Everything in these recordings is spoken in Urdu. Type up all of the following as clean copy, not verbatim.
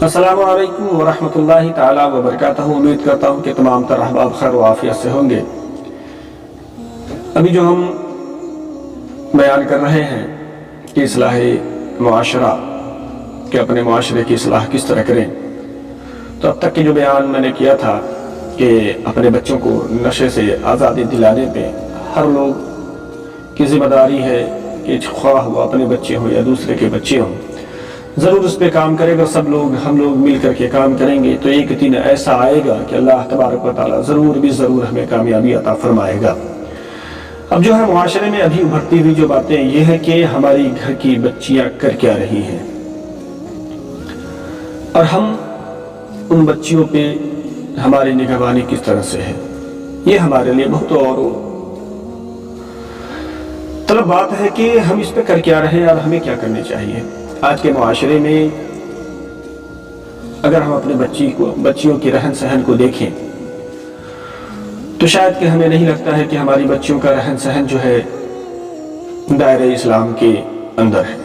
السلام علیکم ورحمۃ اللہ تعالیٰ وبرکاتہ۔ امید کرتا ہوں کہ تمام تر احباب خیر و عافیت سے ہوں گے۔ ابھی جو ہم بیان کر رہے ہیں کہ اصلاح معاشرہ، کہ اپنے معاشرے کی اصلاح کس طرح کریں، تو اب تک کے جو بیان میں نے کیا تھا کہ اپنے بچوں کو نشے سے آزادی دلانے پہ ہر لوگ کی ذمہ داری ہے کہ خواہ وہ اپنے بچے ہوں یا دوسرے کے بچے ہوں، ضرور اس پہ کام کرے گا۔ سب لوگ ہم لوگ مل کر کے کام کریں گے تو ایک دن ایسا آئے گا کہ اللہ تبارک و تعالیٰ ضرور ہمیں کامیابی عطا فرمائے گا۔ اب جو ہے معاشرے میں ابھی ابھرتی ہوئی جو باتیں یہ ہے کہ ہماری گھر کی بچیاں کر کیا رہی ہیں، اور ہم ان بچیوں پہ ہماری نگہبانی کس طرح سے ہے، یہ ہمارے لیے بہت اور طلب بات ہے کہ ہم اس پہ کر کیا رہے اور ہمیں کیا کرنے چاہیے۔ آج کے معاشرے میں اگر ہم اپنے بچیوں کی رہن سہن کو دیکھیں تو شاید کہ ہمیں نہیں لگتا ہے کہ ہماری بچیوں کا رہن سہن جو ہے دائرہ اسلام کے اندر ہے۔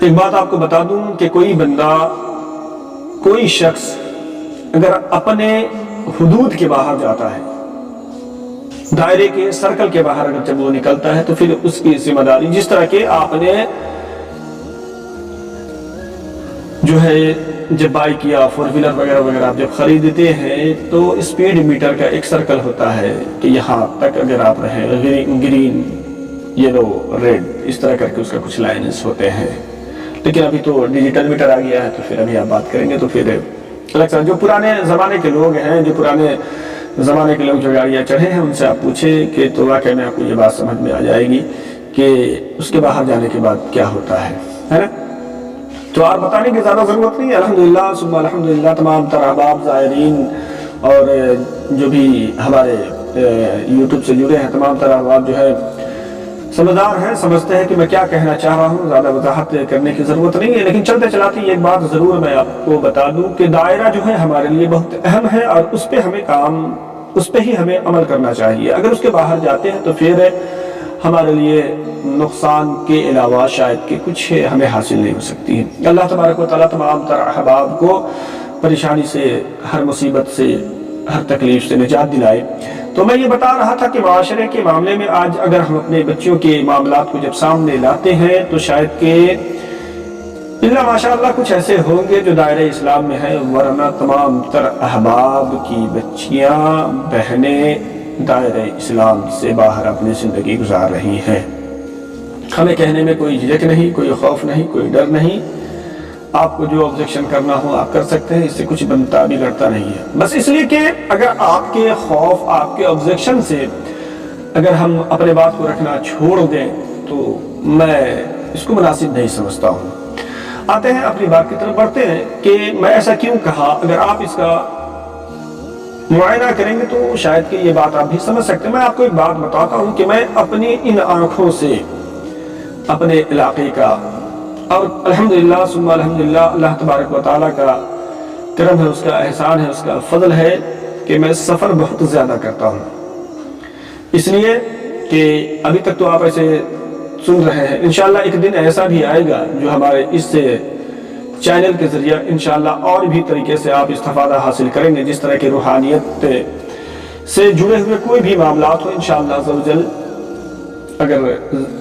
ایک بات آپ کو بتا دوں کہ کوئی بندہ، کوئی شخص اگر اپنے حدود کے باہر جاتا ہے، دائرے کے سرکل کے باہر اگر جب وہ نکلتا ہے تو پھر اس کی ذمہ داری، جس طرح کہ آپ نے جو ہے جب بائک یا فور ویلر وغیرہ وغیرہ آپ جب خریدتے ہیں تو اسپیڈ میٹر کا ایک سرکل ہوتا ہے کہ یہاں تک اگر آپ رہیں، گرین، یلو، ریڈ، اس طرح کر کے اس کا کچھ لائنز ہوتے ہیں۔ لیکن ابھی تو ڈیجیٹل میٹر آ گیا ہے، تو پھر ابھی آپ بات کریں گے تو پھر جو پرانے زمانے کے لوگ ہیں، جو پرانے زمانے کے لوگ جو گاڑیاں چڑھے ہیں، ان سے آپ پوچھیں کہ تو واقعی میں آپ کو یہ بات سمجھ میں آ جائے گی کہ اس کے باہر جانے کے بعد کیا ہوتا ہے نا؟ تو آپ بتانے کی زیادہ ضرورت نہیں ہے۔ الحمدللہ ثم الحمدللہ تمام تر احباب، زائرین اور جو بھی ہمارے یوٹیوب سے جڑے ہیں، تمام تر احباب جو ہے سمجھدار ہیں، سمجھتے ہیں کہ میں کیا کہنا چاہ رہا ہوں، زیادہ وضاحت کرنے کی ضرورت نہیں ہے۔ لیکن چلتے چلاتے ایک بات ضرور میں آپ کو بتا دوں کہ دائرہ جو ہے ہمارے لیے بہت اہم ہے، اور اس پہ ہی ہمیں عمل کرنا چاہیے۔ اگر اس کے باہر جاتے ہیں تو پھر ہمارے لیے نقصان کے علاوہ شاید کہ کچھ ہمیں حاصل نہیں ہو سکتی ہے۔ اللہ تبارک و تعالیٰ تمام تر احباب کو پریشانی سے، ہر مصیبت سے، ہر تکلیف سے نجات دلائے۔ تو میں یہ بتا رہا تھا کہ معاشرے کے معاملے میں آج اگر ہم اپنے بچوں کے معاملات کو جب سامنے لاتے ہیں تو شاید کہ اللہ ماشاءاللہ کچھ ایسے ہوں گے جو دائرہ اسلام میں ہیں، ورنہ تمام تر احباب کی بچیاں، بہنیں دائرہ اسلام سے باہر اپنی زندگی گزار رہی ہیں۔ ہمیں کہنے میں کوئی جھجک نہیں، کوئی خوف نہیں، کوئی ڈر نہیں۔ آپ کو جو آبجیکشن کرنا ہو آپ کر سکتے ہیں، اس سے کچھ بنتا بھی لڑتا نہیں ہے۔ بس اس لیے کہ اگر آپ کے خوف، آپ کے آبجیکشن سے اگر ہم اپنے بات کو رکھنا چھوڑ دیں تو میں اس کو مناسب نہیں سمجھتا ہوں۔ آتے ہیں اپنی بات کی طرف بڑھتے ہیں کہ میں ایسا کیوں کہا۔ اگر آپ اس کا معائنہ کریں گے تو شاید کہ یہ بات آپ بھی سمجھ سکتے ہیں۔ میں آپ کو ایک بات بتاتا ہوں کہ میں اپنی ان آنکھوں سے اپنے علاقے کا، اور الحمدللہ ثم الحمدللہ اللہ تبارک و تعالیٰ کا کرم ہے، اس کا احسان ہے، اس کا فضل ہے کہ میں سفر بہت زیادہ کرتا ہوں۔ اس لیے کہ ابھی تک تو آپ ایسے سن رہے ہیں، انشاءاللہ ایک دن ایسا بھی آئے گا جو ہمارے اس چینل کے ذریعہ انشاءاللہ اور بھی طریقے سے آپ استفادہ حاصل کریں گے۔ جس طرح کے روحانیت سے جڑے ہوئے کوئی بھی معاملات ہو، انشاءاللہ عز و جل اگر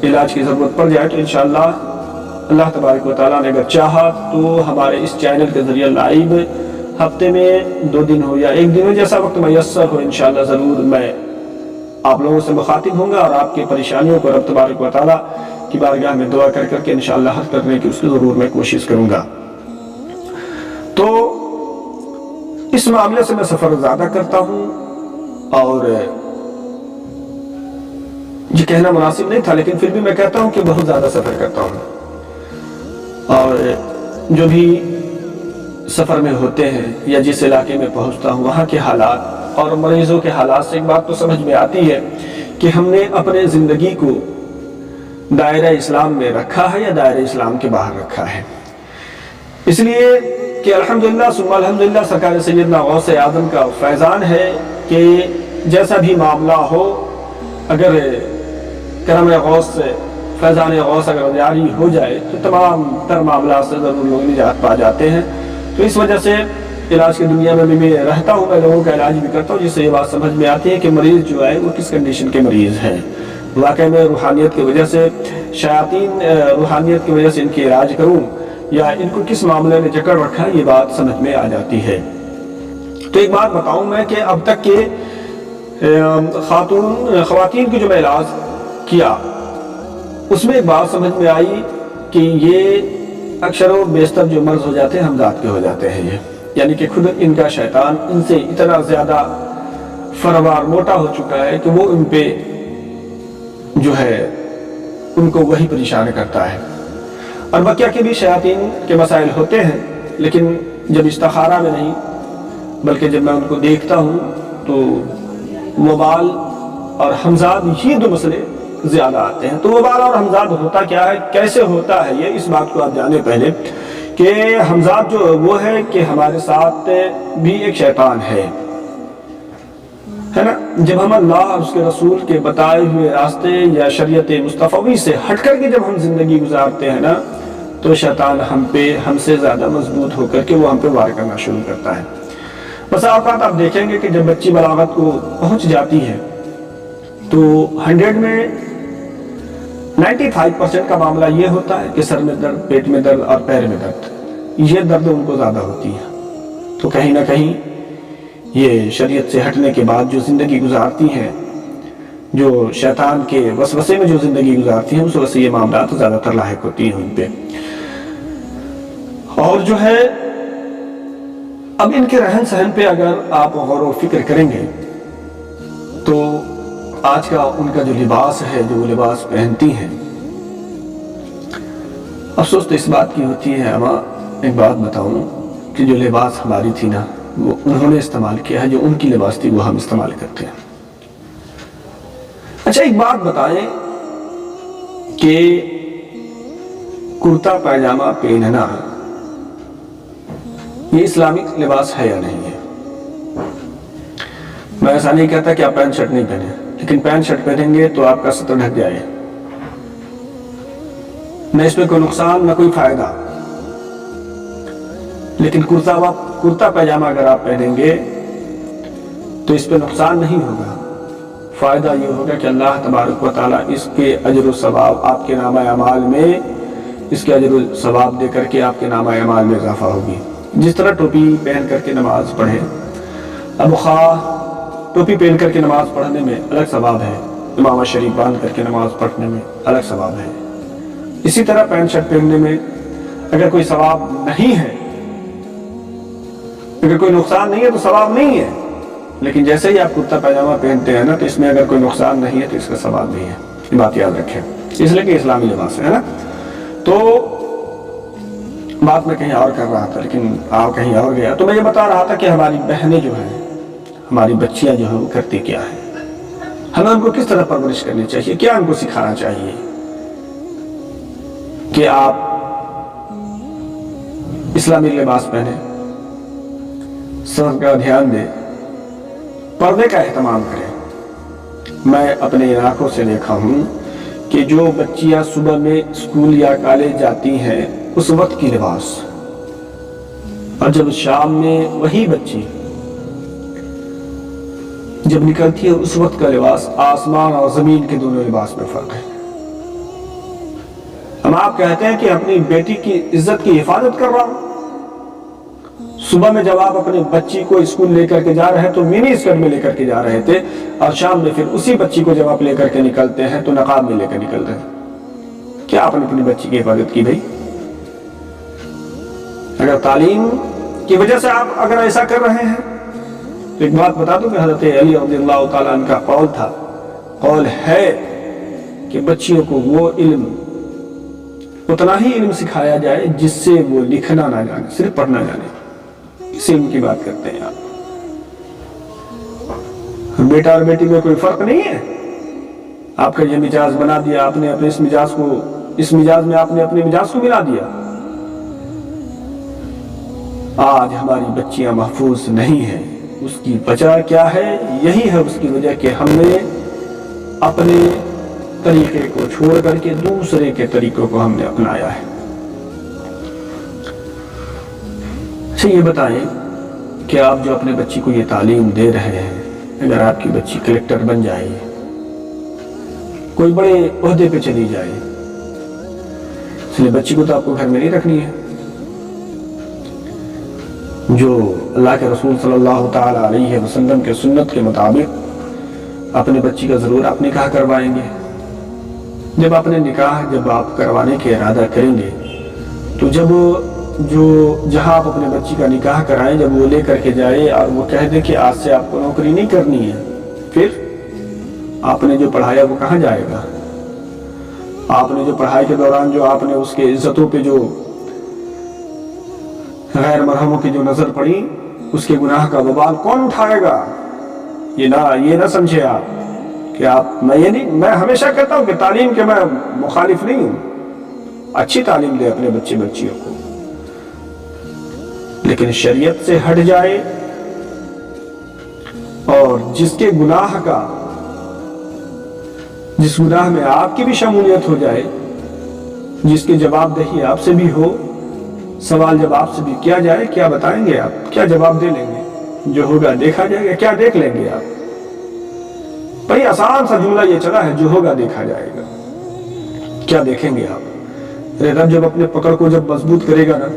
علاج کی ضرورت پڑ جائے تو انشاءاللہ اللہ تبارک و تعالیٰ نے اگر چاہا تو ہمارے اس چینل کے ذریعہ لائیو ہفتے میں 2 دن ہو یا 1 دن ہو، جیسا وقت میسر ہو، انشاءاللہ ضرور میں آپ لوگوں سے مخاطب ہوں گا اور آپ کی پریشانیوں کو رب تبارک و تعالیٰ کی بارگاہ میں دعا کر کے انشاءاللہ حل کرنے کی اس کی ضرور میں کوشش کروں گا۔ تو اس معاملے سے میں سفر زیادہ کرتا ہوں، اور یہ کہنا مناسب نہیں تھا لیکن پھر بھی میں کہتا ہوں کہ بہت زیادہ سفر کرتا ہوں۔ اور جو بھی سفر میں ہوتے ہیں یا جس علاقے میں پہنچتا ہوں، وہاں کے حالات اور مریضوں کے حالات سے ایک بات تو سمجھ میں آتی ہے کہ ہم نے اپنے زندگی کو دائرہ اسلام میں رکھا ہے یا دائرہ اسلام کے باہر رکھا ہے۔ اس لیے کہ الحمدللہ ثم الحمدللہ سرکار سیدنا غوث اعظم کا فیضان ہے کہ جیسا بھی معاملہ ہو، اگر کرم غوث فیضان غوث اگر جاری ہو جائے تو تمام تر معاملات سے ضرور لوگ نجات پا جاتے ہیں۔ تو اس وجہ سے علاج کی دنیا میں بھی میں رہتا ہوں، میں لوگوں کا علاج بھی کرتا ہوں، جس سے یہ بات سمجھ میں آتی ہے کہ مریض جو ہے وہ کس کنڈیشن کے مریض ہے۔ واقعی میں روحانیت کی وجہ سے شیاطین روحانیت کی وجہ سے ان کی علاج کروں یا ان کو کس معاملے میں جکڑ رکھا، یہ بات سمجھ میں آ جاتی ہے۔ تو ایک بات بتاؤں میں کہ اب تک کے خواتین کی جو میں علاج کیا اس میں ایک بات سمجھ میں آئی کہ یہ اکثر و بیشتر جو مرض ہو جاتے ہیں حمزات کے ہو جاتے ہیں، یہ یعنی کہ خود ان کا شیطان ان سے اتنا زیادہ فروار موٹا ہو چکا ہے کہ وہ ان پہ جو ہے ان کو وہی پریشان کرتا ہے۔ اور بقیہ کے بھی شیاطین کے مسائل ہوتے ہیں، لیکن جب استخارہ میں نہیں بلکہ جب میں ان کو دیکھتا ہوں تو وبال اور حمزات یہ دو مسئلے زیادہ آتے ہیں۔ تو وبال اور حمزات ہوتا کیا ہے، کیسے ہوتا ہے، یہ اس بات کو آپ جانے پہلے کہ حمزات جو وہ ہے کہ ہمارے ساتھ بھی ایک شیطان ہے نا۔ جب ہم اللہ اور اس کے رسول کے بتائے ہوئے راستے یا شریعت مصطفی سے ہٹ کر کے جب ہم زندگی گزارتے ہیں نا تو شیطان ہم سے زیادہ مضبوط ہو کر کے وہ ہم پہ وار کرنا شروع کرتا ہے۔ بس اوقات آپ دیکھیں گے کہ جب بچی بلاغت کو پہنچ جاتی ہے تو 100 میں 95% کا معاملہ یہ ہوتا ہے کہ سر میں درد، پیٹ میں درد اور پیر میں درد، یہ درد ان کو زیادہ ہوتی ہے۔ تو کہیں نہ کہیں یہ شریعت سے ہٹنے کے بعد جو زندگی گزارتی ہیں، جو شیطان کے وسوسے میں جو زندگی گزارتی ہیں، اس وجہ سے یہ معاملات زیادہ تر لاحق ہوتی ہیں ان پہ۔ اور جو ہے اب ان کے رہن سہن پہ اگر آپ غور و فکر کریں گے تو آج کا ان کا جو لباس ہے، جو وہ لباس پہنتی ہیں، افسوس تو اس بات کی ہوتی ہے اما ایک بات بتاؤں کہ جو لباس ہماری تھی نا وہ انہوں نے استعمال کیا ہے، جو ان کی لباس تھی وہ ہم استعمال کرتے ہیں۔ اچھا ایک بات بتائیں کہ کرتا پائجامہ پہننا یہ اسلامک لباس ہے یا نہیں ہے؟ میں ایسا نہیں کہتا کہ آپ پینٹ شرٹ نہیں پہنیں، لیکن پینٹ شرٹ پہنیں گے تو آپ کا سطر ڈھک جائے، نہ اس میں کوئی نقصان نہ کوئی فائدہ۔ لیکن کرتا پائجامہ اگر آپ پہنیں گے تو اس پہ نقصان نہیں ہوگا، فائدہ یہ ہوگا کہ اللہ تبارک و تعالیٰ اس کے اجر و ثواب آپ کے نامہ اعمال میں، اس کے اجر و ثواب دے کر کے آپ کے نامہ اعمال میں اضافہ ہوگی۔ جس طرح ٹوپی پہن کر کے نماز پڑھے، اب خواہ ٹوپی پہن کر کے نماز پڑھنے میں الگ ثواب ہے، امامہ شریف باندھ کر کے نماز پڑھنے میں الگ ثواب ہے، اسی طرح پینٹ شرٹ پہننے میں اگر کوئی ثواب نہیں ہے، اگر کوئی نقصان نہیں ہے تو ثواب نہیں ہے، لیکن جیسے ہی آپ کرتا پائجامہ پہنتے ہیں نا تو اس میں اگر کوئی نقصان نہیں ہے تو اس کا ثواب بھی ہے، یہ بات یاد رکھیں، اس لیے کہ اسلامی لباس ہے نا۔ تو بات میں کہیں اور کر رہا تھا لیکن آپ کہیں اور گیا، تو میں یہ بتا رہا تھا کہ ہماری بہنیں جو ہیں، ہماری بچیاں جو ہیں وہ کرتی کیا ہیں، ہمیں ان کو کس طرح پرورش کرنی چاہیے، کیا ان کو سکھانا چاہیے کہ آپ اسلامی لباس پہنیں، سب کا دھیان دیں، پردے کا اہتمام کریں۔ میں اپنے علاقوں سے دیکھا ہوں کہ جو بچیاں صبح میں اسکول یا کالج جاتی ہیں اس وقت کی لباس، اور جب شام میں وہی بچی جب نکلتی ہے اس وقت کا لباس، آسمان اور زمین کے دونوں لباس میں فرق ہے۔ ہم آپ کہتے ہیں کہ اپنی بیٹی کی عزت کی حفاظت کر رہا ہوں، صبح میں جب آپ اپنی بچی کو اسکول لے کر کے جا رہے ہیں تو منی اسکرٹ میں لے کر کے جا رہے تھے، اور شام میں پھر اسی بچی کو جب آپ لے کر کے نکلتے ہیں تو نقاب میں لے کر نکل رہے ہیں۔ کیا آپ نے اپنی بچی کی حفاظت کی بھائی؟ اگر تعلیم کی وجہ سے آپ اگر ایسا کر رہے ہیں تو ایک بات بتا دوں کہ حضرت علی رضی اللہ تعالیٰ عنہ کا قول تھا، قول ہے کہ بچیوں کو وہ علم، اتنا ہی علم سکھایا جائے جس سے وہ لکھنا نہ جانے، صرف پڑھنا جانے، اس علم کی بات کرتے ہیں آپ۔ بیٹا اور بیٹی میں کوئی فرق نہیں ہے، آپ کا یہ مزاج بنا دیا آپ نے، اپنے اس مزاج میں آپ نے اپنے مزاج کو ملا دیا۔ آج ہماری بچیاں محفوظ نہیں ہیں، اس کی وجہ کیا ہے؟ یہی ہے اس کی وجہ کہ ہم نے اپنے طریقے کو چھوڑ کر کے دوسرے کے طریقوں کو ہم نے اپنایا ہے۔ اچھا یہ بتائیں کہ آپ جو اپنے بچی کو یہ تعلیم دے رہے ہیں، اگر آپ کی بچی کلکٹر بن جائے، کوئی بڑے عہدے پہ چلی جائے، اس لیے بچی کو تو آپ کو گھر میں نہیں رکھنی ہے۔ جو اللہ کے رسول صلی اللہ تعالی علیہ وسلم کے سنت کے مطابق اپنے بچی کا ضرور آپ نکاح کروائیں گے۔ جب اپنے نکاح جب آپ کروانے کے ارادہ کریں گے تو جہاں آپ اپنے بچی کا نکاح کرائیں، جب وہ لے کر کے جائے اور وہ کہہ دے کہ آج سے آپ کو نوکری نہیں کرنی ہے، پھر آپ نے جو پڑھایا وہ کہاں جائے گا؟ آپ نے جو پڑھائی کے دوران جو آپ نے اس کے عزتوں پہ جو غیر مرحوموں کی جو نظر پڑی، اس کے گناہ کا وبال کون اٹھائے گا؟ یہ نہ سمجھے آپ کہ میں ہمیشہ کہتا ہوں کہ تعلیم کے میں مخالف نہیں ہوں، اچھی تعلیم دے اپنے بچیوں کو، لیکن شریعت سے ہٹ جائے اور جس گناہ میں آپ کی بھی شمولیت ہو جائے، جس کی جواب دہی آپ سے بھی ہو، سوال جب آپ سے بھی کیا جائے، کیا بتائیں گے آپ؟ کیا جواب دے لیں گے؟ جو ہوگا دیکھا جائے گا۔ کیا دیکھ لیں گے آپ؟ بڑی آسان سا جملہ یہ چلا ہے، جو ہوگا دیکھا جائے گا۔ کیا دیکھیں گے آپ؟ رب جب اپنے پکڑ کو جب مضبوط کرے گا نا،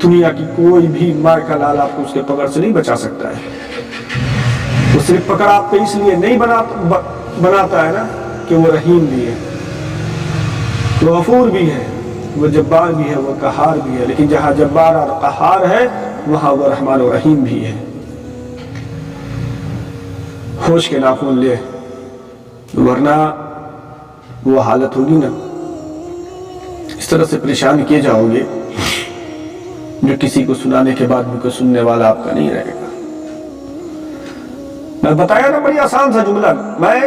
دنیا کی کوئی بھی مار کا لال آپ کو اس کے پکڑ سے نہیں بچا سکتا ہے۔ وہ صرف پکڑ آپ پہ اس لیے نہیں بناتا ہے نا کہ وہ رحیم بھی ہے، وہ غفور بھی ہے، وہ جبار بھی ہے، وہ قہار بھی ہے، لیکن جہاں جبار اور قہار ہے وہاں وہ رحمان و رحیم بھی ہے۔ ہوش کے ناخن لے، ورنہ وہ حالت ہوگی نا، اس طرح سے پریشان کیے جاؤ گے جو کسی کو سنانے کے بعد بھی کوئی سننے والا آپ کا نہیں رہے گا۔ میں بتایا نا، بڑی آسان سا جملہ۔ میں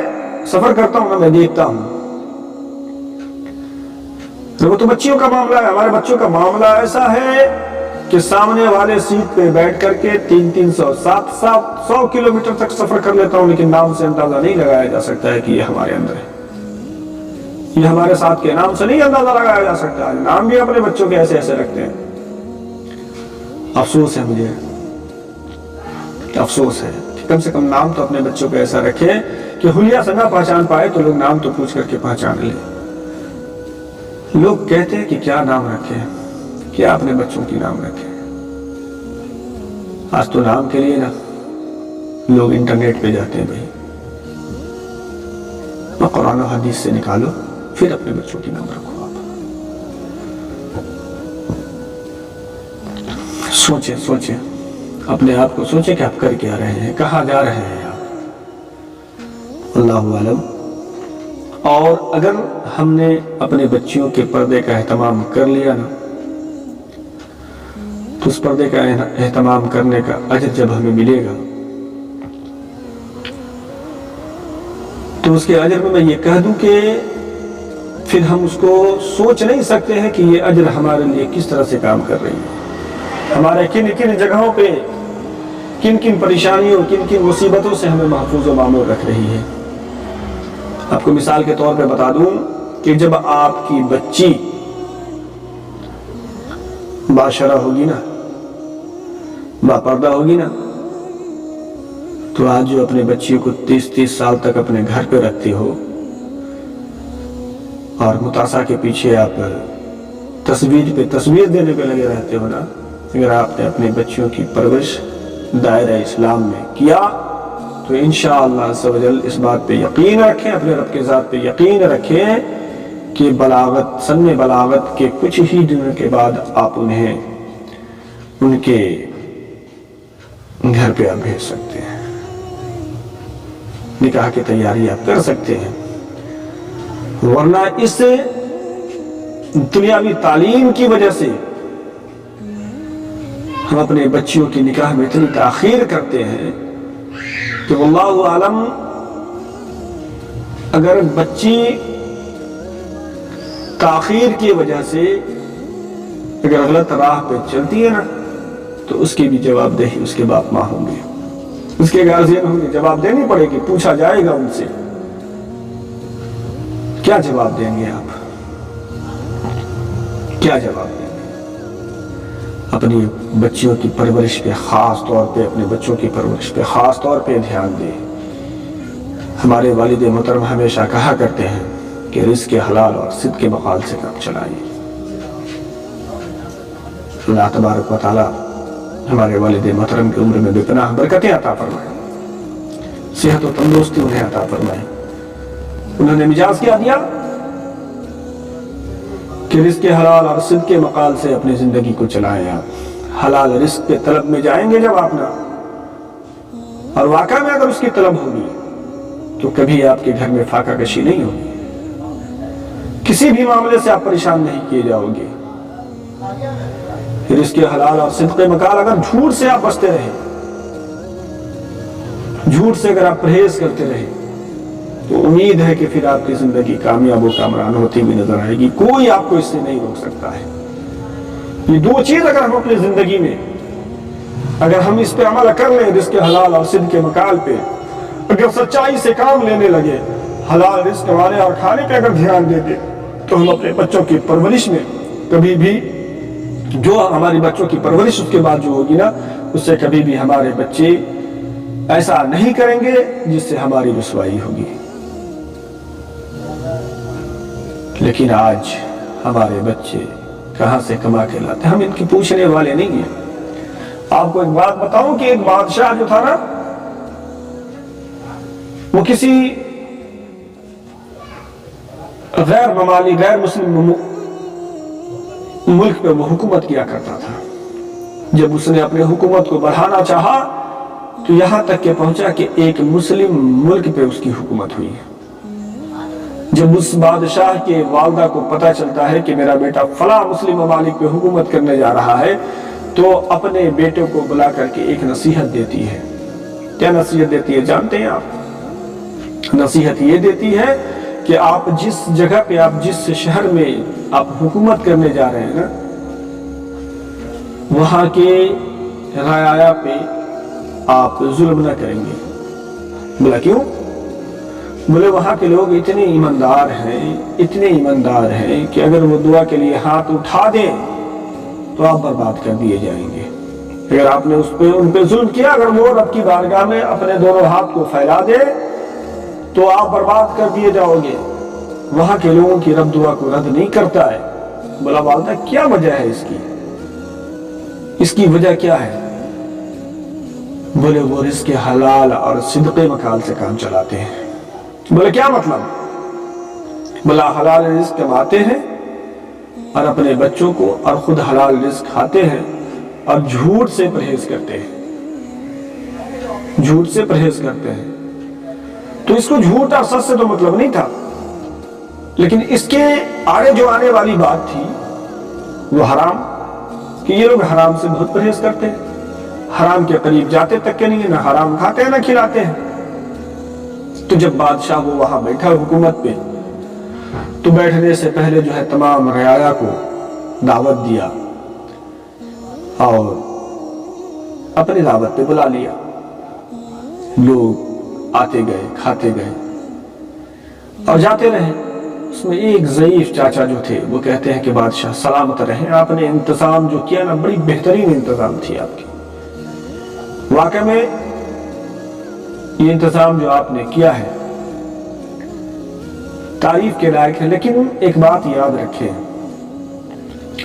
سفر کرتا ہوں نا، میں دیکھتا ہوں، وہ تو بچیوں کا معاملہ ہے، ہمارے بچوں کا معاملہ ایسا ہے کہ سامنے والے سیٹ پہ بیٹھ کر کے 300 کلومیٹر تک سفر کر لیتا ہوں، لیکن نام سے اندازہ نہیں لگایا جا سکتا ہے کہ یہ ہمارے اندر ہے، یہ ہمارے ساتھ کے نام سے نہیں اندازہ لگایا جا سکتا ہے۔ نام بھی اپنے بچوں کے ایسے رکھتے ہیں۔ افسوس ہے، مجھے افسوس ہے کہ کم سے کم نام تو اپنے بچوں کو ایسا رکھے کہ حلیہ سے نہ پہچان پائے تو لوگ نام تو پوچھ کر کے پہچان لیں۔ لوگ کہتے ہیں کہ کیا نام رکھے، کیا اپنے بچوں کی نام رکھے؟ آج تو نام کے لیے نا لوگ انٹرنیٹ پہ جاتے ہیں۔ بھائی قرآن و حدیث سے نکالو، پھر اپنے بچوں کی نام رکھو۔ آپ سوچیں اپنے آپ کو، سوچیں کہ آپ کر کیا رہے ہیں، کہاں جا رہے ہیں آپ، اللہ عالم۔ اور اگر ہم نے اپنے بچیوں کے پردے کا اہتمام کر لیا نا، تو اس پردے کا اہتمام کرنے کا اجر جب ہمیں ملے گا تو اس کے اجر میں یہ کہہ دوں کہ پھر ہم اس کو سوچ نہیں سکتے ہیں کہ یہ اجر ہمارے لیے کس طرح سے کام کر رہی ہے، ہمارے کن کن جگہوں پہ کن کن پریشانیوں، کن کن مصیبتوں سے ہمیں محفوظ و معمور رکھ رہی ہے۔ آپ کو مثال کے طور پہ بتا دوں کہ جب آپ کی بچی باشرہ ہوگی نا، باپردہ ہوگی نا، تو آج جو اپنے بچیوں کو 30 سال تک اپنے گھر پہ رکھتے ہو اور متاسا کے پیچھے آپ تصویر دینے پہ لگے رہتے ہو نا، اگر آپ نے اپنے بچیوں کی پرورش دائرہ اسلام میں کیا تو انشاءاللہ عز و جل اس بات پہ یقین رکھیں، اپنے رب کے ذات پہ یقین رکھیں کہ سن بلاغت کے کچھ ہی دنوں کے بعد آپ انہیں ان کے گھر پہ آپ بھیج سکتے ہیں، نکاح کی تیاری آپ کر سکتے ہیں۔ ورنہ اس دنیاوی تعلیم کی وجہ سے ہم اپنے بچیوں کی نکاح میں اتنی تاخیر کرتے ہیں کہ واللہ عالم، اگر بچی تاخیر کی وجہ سے اگر غلط راہ پہ چلتی ہے نا تو اس کی بھی جواب دہی اس کے باپ ماں ہوں گے، اس کے گارجین ہوں گے، جواب دینی پڑے گی، پوچھا جائے گا ان سے کیا جواب دیں گے آپ؟ کیا جواب دیں گے؟ اپنی بچیوں کی پرورش پہ خاص طور پہ، اپنے بچوں کی پرورش پہ خاص طور پہ دھیان دیں۔ ہمارے والد محترم ہمیشہ کہا کرتے ہیں کہ رزق حلال اور صدق کے مقال سے کام چلائیں۔ اللہ تبارک و تعالی ہمارے والد محترم کی عمر میں بے پناہ برکتیں عطا فرمائیں، صحت و تندرستی انہیں عطا فرمائیں۔ انہوں نے مجاز کیا دیا کہ رزق حلال اور صدق کے مقال سے اپنی زندگی کو چلائیں۔ آپ حلال رزق کے طلب میں جائیں گے جب آپ نہ، اور واقعہ میں اگر اس کی طلب ہوگی تو کبھی آپ کے گھر میں فاقہ کشی نہیں ہوگی، کسی بھی معاملے سے آپ پریشان نہیں کیے جاؤ گے۔ پھر اس کے حلال اور صدق مقال، اگر جھوٹ سے آپ بچتے رہے، جھوٹ سے اگر آپ پرہیز کرتے رہے، تو امید ہے کہ پھر آپ کی زندگی کامیاب و کامران ہوتی ہوئی نظر آئے گی۔ کوئی آپ کو اس سے نہیں روک سکتا ہے۔ یہ دو چیز اگر ہم اپنی زندگی میں، اگر ہم اس پہ عمل کر لیں، رزق حلال اور صدق مقال پہ، اگر سچائی سے کام لینے لگے، حلال رزق کمانے اور کھانے پہ اگر دھیان دیتے، تو ہم اپنے بچوں کی پرورش میں کبھی بھی، جو ہماری بچوں کی پرورش اس کے بعد جو ہوگی نا، اس سے کبھی بھی ہمارے بچے ایسا نہیں کریں گے جس سے ہماری رسوائی ہوگی۔ لیکن آج ہمارے بچے کہاں سے کما کے لاتے ہیں، ہم ان کی پوچھنے والے نہیں ہیں۔ آپ کو ایک بات بتاؤں کہ ایک بادشاہ جو تھا نا، وہ کسی غیر ممالک، غیر مسلم ملک پہ وہ حکومت کیا کرتا تھا۔ جب اس نے اپنے حکومت کو بڑھانا چاہا تو یہاں تک کہ پہنچا کہ ایک مسلم ملک پہ اس کی حکومت ہوئی۔ جب اس بادشاہ کے والدہ کو پتہ چلتا ہے کہ میرا بیٹا فلاں مسلم ممالک پہ حکومت کرنے جا رہا ہے، تو اپنے بیٹے کو بلا کر کے ایک نصیحت دیتی ہے۔ کیا نصیحت دیتی ہے جانتے ہیں آپ؟ نصیحت یہ دیتی ہے کہ آپ جس جگہ پہ، آپ جس شہر میں آپ حکومت کرنے جا رہے ہیں نا، وہاں کے رعایا پہ آپ ظلم نہ کریں گے۔ بولا کیوں؟ بولے وہاں کے لوگ اتنے ایماندار ہیں، اتنے ایماندار ہیں کہ اگر وہ دعا کے لیے ہاتھ اٹھا دیں تو آپ برباد کر دیے جائیں گے۔ اگر آپ نے ان پہ ظلم کیا، اگر وہ رب کی بارگاہ میں اپنے دونوں ہاتھ کو پھیلا دے تو آپ برباد کر دیے جاؤ گے۔ وہاں کے لوگوں کی رب دعا کو رد نہیں کرتا ہے۔ بولا والدہ کیا وجہ ہے اس کی؟ اس کی وجہ کیا ہے؟ بولے وہ رزق حلال اور صدق مقال سے کام چلاتے ہیں۔ بولے کیا مطلب؟ بولا حلال رزق کماتے ہیں اور اپنے بچوں کو، اور خود حلال رزق کھاتے ہیں اور جھوٹ سے پرہیز کرتے ہیں، جھوٹ سے پرہیز کرتے ہیں۔ تو اس کو جھوٹ اور سچ سے تو مطلب نہیں تھا، لیکن اس کے آگے جو آنے والی بات تھی وہ حرام، کہ یہ لوگ حرام سے بہت پرہیز کرتے ہیں، حرام کے قریب جاتے تک کے نہیں، نہ حرام کھاتے ہیں نہ کھلاتے ہیں۔ تو جب بادشاہ وہ وہاں بیٹھا حکومت پہ، تو بیٹھنے سے پہلے جو ہے تمام رعایا کو دعوت دیا اور اپنی دعوت پہ بلا لیا۔ لوگ آتے گئے، کھاتے گئے اور جاتے رہے۔ اس میں ایک ضعیف چاچا جو تھے، وہ کہتے ہیں کہ بادشاہ سلامت رہیں، آپ نے انتظام جو کیا نا، بڑی بہترین انتظام تھی آپ کی۔ واقع میں یہ انتظام جو آپ نے کیا ہے تعریف کے لائق ہے، لیکن ایک بات یاد رکھیں،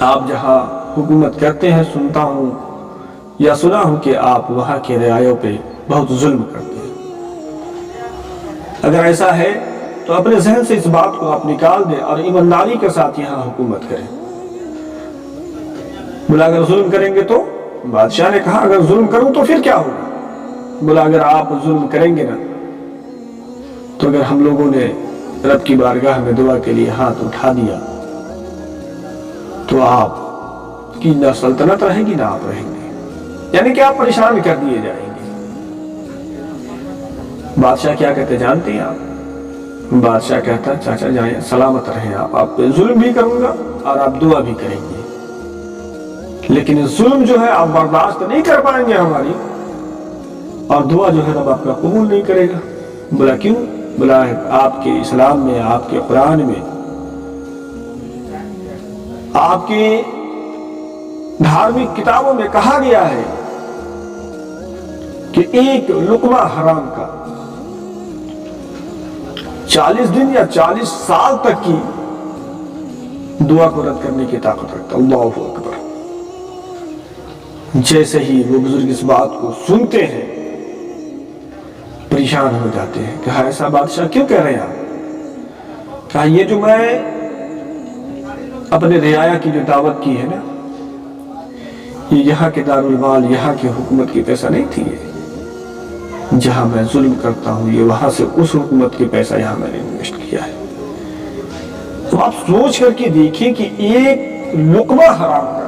آپ جہاں حکومت کرتے ہیں، سنتا ہوں یا سنا ہوں کہ آپ وہاں کے رعایوں پہ بہت ظلم کرتے ہیں۔ اگر ایسا ہے تو اپنے ذہن سے اس بات کو آپ نکال دیں اور ایمانداری کے ساتھ یہاں حکومت کریں۔ بولا اگر ظلم کریں گے تو؟ بادشاہ نے کہا اگر ظلم کروں تو پھر کیا ہوگا؟ بولا اگر آپ ظلم کریں گے نا، تو اگر ہم لوگوں نے رب کی بارگاہ میں دعا کے لیے ہاتھ اٹھا دیا تو آپ کی نہ سلطنت رہے گی نہ آپ رہیں گے، یعنی کہ آپ پریشان کر دیے جائیں گے۔ بادشاہ کیا کہتے جانتے ہیں آپ؟ بادشاہ کہتا چاچا جائیں، سلامت رہیں، آپ پہ ظلم بھی کروں گا اور آپ دعا بھی کریں گے، لیکن ظلم جو ہے آپ برداشت نہیں کر پائیں گے ہماری، اور دعا جو ہے رب آپ کا قبول نہیں کرے گا۔ بولا کیوں؟ بلائے آپ کے اسلام میں، آپ کے قرآن میں، آپ کی دھارمک کتابوں میں کہا گیا ہے کہ ایک لقمہ حرام کا 40 دن یا 40 سال تک کی دعا کو رد کرنے کی طاقت رکھتا۔ اللہ اکبر۔ جیسے ہی وہ بزرگ اس بات کو سنتے ہیں پریشان ہو جاتے ہیں کہ ایسا بادشاہ کیوں کہہ رہے ہیں آپ؟ کہا یہ جو میں اپنے رعایا کی جو دعوت کی ہے نا، یہ یہاں کے دارالمال، یہاں کی حکومت کی پیسہ نہیں تھی، یہ جہاں میں ظلم کرتا ہوں یہ وہاں سے اس حکومت کی پیسہ یہاں میں نے انویسٹ کیا ہے۔ تو آپ سوچ کر کے دیکھیں کہ ایک لقمہ حرام کا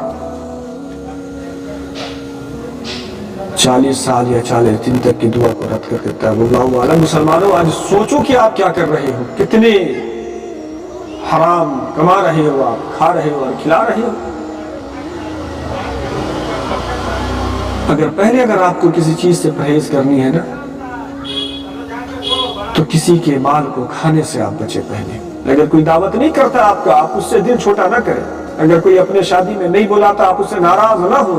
40 سال یا 40 دن تک کی دعا کو رد کر دیتا ہے۔ اللہ عالم مسلمانوں، آج سوچو کہ آپ کیا کر رہے ہو، کتنے حرام کما رہے ہو، آپ کھا رہے ہو اور کھلا رہے ہو۔ اگر آپ کو کسی چیز سے پرہیز کرنی ہے نا، تو کسی کے مال کو کھانے سے آپ بچے پہلے۔ اگر کوئی دعوت نہیں کرتا آپ کا، آپ اس سے دل چھوٹا نہ کریں۔ اگر کوئی اپنے شادی میں نہیں بلاتا، آپ اس سے ناراض نہ ہو۔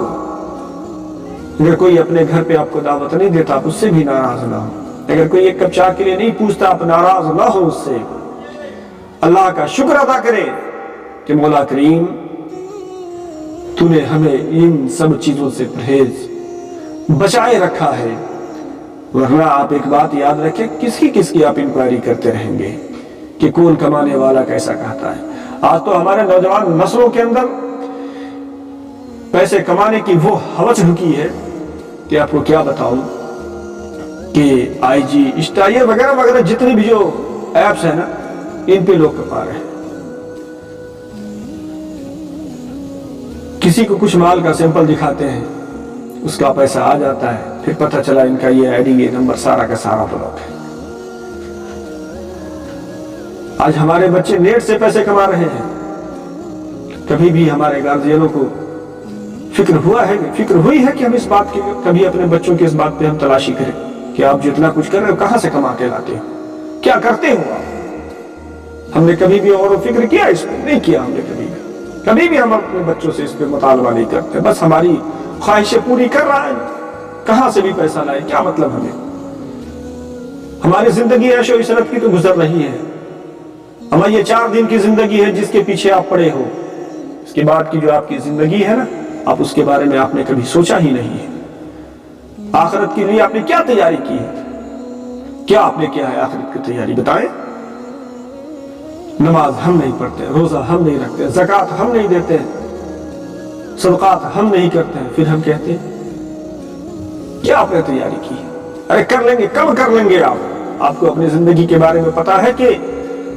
اگر کوئی اپنے گھر پہ آپ کو دعوت نہیں دیتا، آپ اس سے بھی ناراض نہ ہو۔ اگر کوئی ایک کپ چائے کے لیے نہیں پوچھتا، آپ ناراض نہ ہو اس سے۔ اللہ کا شکر ادا کریں کہ مولا کریم تو نے ہمیں ان سب چیزوں سے پرہیز بچائے رکھا ہے، ورنہ آپ ایک بات یاد رکھیں، کس کی آپ انکوائری کرتے رہیں گے کہ کون کمانے والا کیسا کہتا ہے۔ آج تو ہمارے نوجوان نسلوں کے اندر پیسے کمانے کی وہ ہوس ڈھکی ہے کہ آپ کو کیا بتاؤں کہ آئی جی انسٹا یہ وغیرہ وغیرہ جتنی بھی جو ایپس ہیں نا، ان پہ لوگ کما رہے ہیں۔ کسی کو کچھ مال کا سیمپل دکھاتے ہیں، اس کا پیسہ آ جاتا ہے، پھر پتہ چلا ان کا یہ آئی ڈی یہ نمبر سارا کا سارا بلاک ہے۔ آج ہمارے بچے نیٹ سے پیسے کما رہے ہیں۔ کبھی بھی ہمارے گارجینوں کو فکر ہوئی ہے کہ ہم اس بات کی، کبھی اپنے بچوں کی اس بات پہ ہم تلاشی کریں کہ آپ جتنا کچھ کر رہے ہو کہاں سے کما کے لاتے ہو، کیا کرتے ہو آپ؟ ہم نے کبھی بھی اور فکر کیا اس پہ؟ نہیں کیا ہم نے کبھی بھی ہم اپنے بچوں سے اس پہ مطالبہ نہیں کرتے، بس ہماری خواہشیں پوری کر رہا ہے، کہاں سے بھی پیسہ لائے کیا مطلب ہمیں؟ ہماری زندگی عیش و عشرت کی تو گزر رہی ہے، ہماری یہ 4 دن کی زندگی ہے جس کے پیچھے آپ پڑے ہو، اس کے بعد کی جو آپ کی زندگی ہے نا، آپ اس کے بارے میں آپ نے کبھی سوچا ہی نہیں ہے۔ آخرت کے لیے آپ نے کیا تیاری کی ہے؟ کیا آپ نے کیا ہے آخرت کی تیاری؟ بتائیں۔ نماز ہم نہیں پڑھتے، روزہ ہم نہیں رکھتے، زکوٰۃ ہم نہیں دیتے، صدقات ہم نہیں کرتے ہیں، پھر ہم کہتے ہیں کیا آپ نے تیاری کی ہے؟ ارے کر لیں گے، کب کر لیں گے آپ کو اپنی زندگی کے بارے میں پتا ہے کہ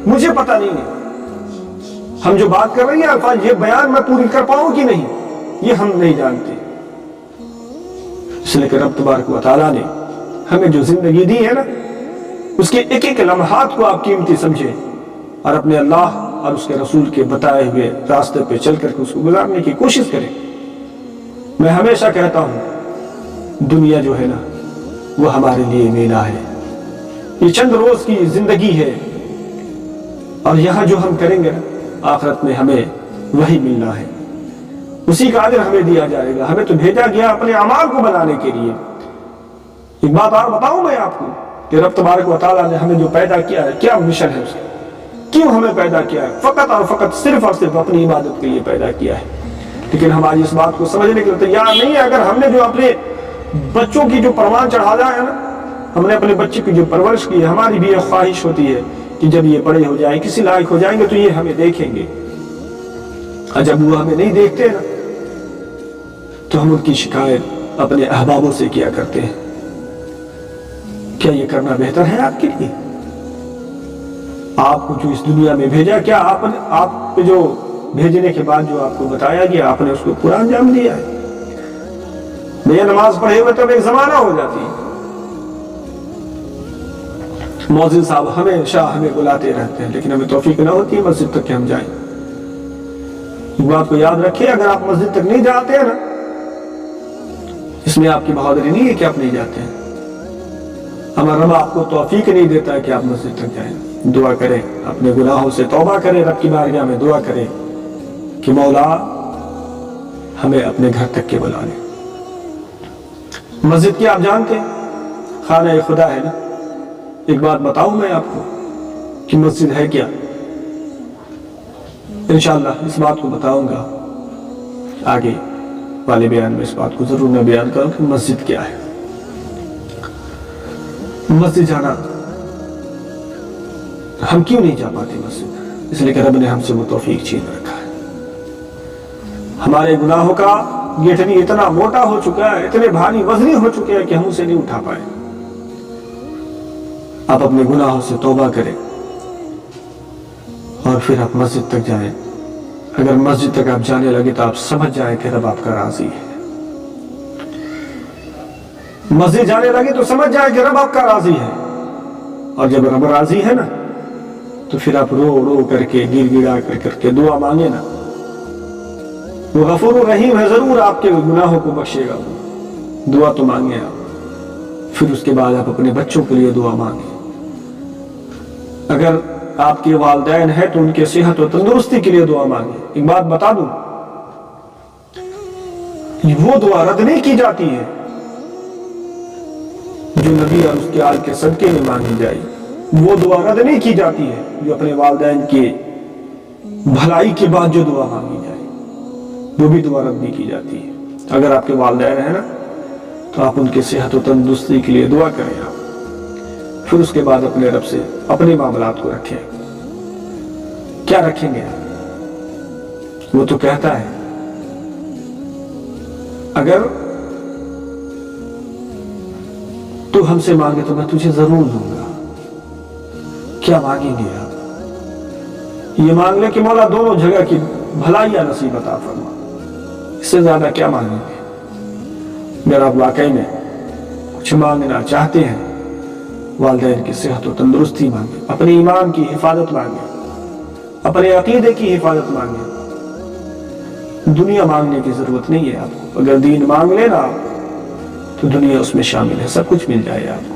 مجھے پتا نہیں ہے۔ ہم جو بات کر رہے ہیں الفاظ، یہ بیان میں پوری کر پاؤں کہ نہیں، یہ ہم نہیں جانتے۔ اس لیے کہ رب تبارک و تعالیٰ نے ہمیں جو زندگی دی ہے نا، اس کے ایک ایک لمحات کو آپ قیمتی سمجھے اور اپنے اللہ اور اس کے رسول کے بتائے ہوئے راستے پہ چل کر کے اس کو گزارنے کی کوشش کریں۔ میں ہمیشہ کہتا ہوں دنیا جو ہے نا وہ ہمارے لیے میلہ ہے، یہ چند روز کی زندگی ہے، اور یہاں جو ہم کریں گے نا آخرت میں ہمیں وہی ملنا ہے، اسی کا اجر ہمیں دیا جائے گا۔ ہمیں تو بھیجا گیا اپنے اعمال کو بنانے کے لیے۔ ایک بات اور بتاؤں میں آپ کو کہ رب تبارک و تعالیٰ نے ہمیں جو پیدا کیا ہے، کیا مشن ہے اس کا، کیوں ہمیں پیدا کیا ہے؟ فقط اور فقط صرف اور صرف اپنی عبادت کے لیے پیدا کیا ہے۔ لیکن ہم آج اس بات کو سمجھنے کے لیے تیار نہیں ہے۔ اگر ہم نے جو اپنے بچوں کی جو پروان چڑھایا ہے نا، ہم نے اپنے بچے کی جو پرورش کی ہے، ہماری بھی ایک خواہش ہوتی ہے کہ جب یہ بڑے ہو جائیں، کسی لائق ہو جائیں گے تو یہ ہمیں دیکھیں گے، اور جب وہ ہمیں نہیں دیکھتے نا تو ہم ان کی شکایت اپنے احبابوں سے کیا کرتے ہیں۔ کیا یہ کرنا بہتر ہے آپ کے لیے؟ آپ کو جو اس دنیا میں بھیجا، کیا آپ پہ جو بھیجنے کے بعد جو آپ کو بتایا گیا آپ نے اس کو پورا انجام دیا ہے؟ بے نماز پڑھے ہوئے تو ایک زمانہ ہو جاتی ہے۔ مؤذن صاحب ہمیشہ ہمیں بلاتے رہتے ہیں، لیکن ہمیں توفیق نہ ہوتی ہے مسجد تک کہ ہم جائیں۔ اس بات کو یاد رکھیں، اگر آپ مسجد تک نہیں جاتے ہیں نا، اس میں آپ کی بہادری نہیں ہے کہ آپ نہیں جاتے ہیں، ہمارا رب آپ کو توفیق نہیں دیتا کہ آپ مسجد تک جائیں. دعا کریں, اپنے گناہوں سے توبہ کریں, رب کی بارگاہ میں دعا کریں کہ مولا ہمیں اپنے گھر تک کے بلا لیں. مسجد کی آپ جانتے ہیں خانہ خدا ہے نا. ایک بات بتاؤں میں آپ کو کہ مسجد ہے کیا. انشاءاللہ اس بات کو بتاؤں گا آگے والے بیان میں. اس بات کو ضرور میں بیان کروں کہ مسجد کیا ہے. مسجد جانا ہم کیوں نہیں جا پاتے مسجد؟ اس لیے کہ رب نے ہم سے وہ توفیق چھین رکھا ہے. ہمارے گناہوں کا گٹھنی اتنا موٹا ہو چکا ہے, اتنے بھاری وزنی ہو چکے ہیں کہ ہم اسے نہیں اٹھا پائے. آپ اپنے گناہوں سے توبہ کریں اور پھر آپ مسجد تک جائیں. اگر مسجد تک آپ جانے لگے تو آپ سمجھ جائیں کہ رب آپ کا راضی ہے. مسجد جانے لگے تو سمجھ جائیں کہ رب آپ کا راضی ہے. اور جب رب راضی ہے نا تو پھر آپ رو رو کر کے گر گڑا کر کے دعا مانگے نا. وہ غفور الرحیم ہے, ضرور آپ کے گناہوں کو بخشے گا. دعا تو مانگے آپ, پھر اس کے بعد آپ اپنے بچوں کے لیے دعا مانگیں. اگر آپ کے والدین ہیں تو ان کے صحت و تندرستی کے لیے دعا مانگیں. ایک بات بتا دوں, وہ دعا رد نہیں کی جاتی ہے جو نبی اور اس کے آل کے صدقے میں مانگی جائے. وہ دعا رد نہیں کی جاتی ہے جو اپنے والدین کے بھلائی کے بعد جو دعا مانگی جائے, وہ بھی دعا رد نہیں کی جاتی ہے. اگر آپ کے والدین ہیں نا تو آپ ان کے صحت و تندرستی کے لیے دعا کریں. آپ پھر اس کے بعد اپنے رب سے اپنے معاملات کو رکھیں. کیا رکھیں گے؟ وہ تو کہتا ہے اگر تو ہم سے مانگے تو میں تجھے ضرور دوں گا. کیا مانگیں گے آپ؟ یہ مانگ لیں کہ مولا دونوں جگہ کی بھلائیاں نصیب عطا فرما. اس سے زیادہ کیا مانگیں گے؟ اگر آپ واقعی میں کچھ مانگنا چاہتے ہیں, والدین کی صحت و تندرستی مانگیں, اپنے ایمان کی حفاظت مانگیں, اپنے عقیدے کی حفاظت مانگیں. دنیا مانگنے کی ضرورت نہیں ہے آپ کو. اگر دین مانگ لینا تو دنیا اس میں شامل ہے, سب کچھ مل جائے آپ کو.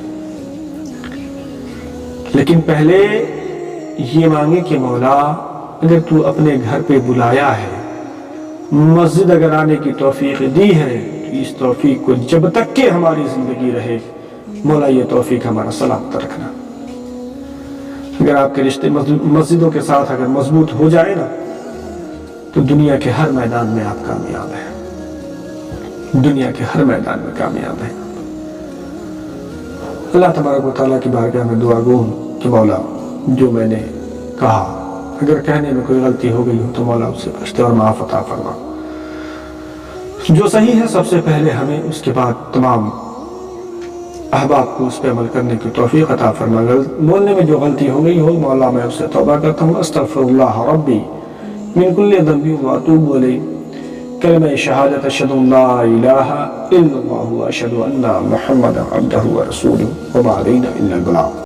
لیکن پہلے یہ مانگے کہ مولا اگر تو اپنے گھر پہ بلایا ہے, مسجد اگر آنے کی توفیق دی ہے, تو اس توفیق کو جب تک کہ ہماری زندگی رہے مولا یہ توفیق ہمارا سلامت رکھنا. اگر آپ کے رشتے مسجدوں کے ساتھ اگر مضبوط ہو جائے نا تو دنیا کے ہر میدان میں آپ کامیاب ہیں. دنیا کے ہر میدان میں کامیاب ہیں. اللہ تبارک و تعالیٰ کی بارگاہ میں دعا گو ہوں کہ مولا جو میں نے کہا اگر کہنے میں کوئی غلطی ہو گئی ہو تو مولا اس سے بخش دے اور معاف عطا فرما. جو صحیح ہے سب سے پہلے ہمیں, اس کے بعد تمام احباب کو اس پہ عمل کرنے کی توفیق عطا فرما. بولنے میں جو غلطی ہو گئی ہو مولا میں اس سے توبہ کرتا ہوں. استغفر اللہ ربی من کل ذنب واتوب الیہ. کلمہ شہادت اشہد ان لا الہ الا اللہ واشہد ان محمدا عبدہ ورسولہ وما علینا الا البلاغ.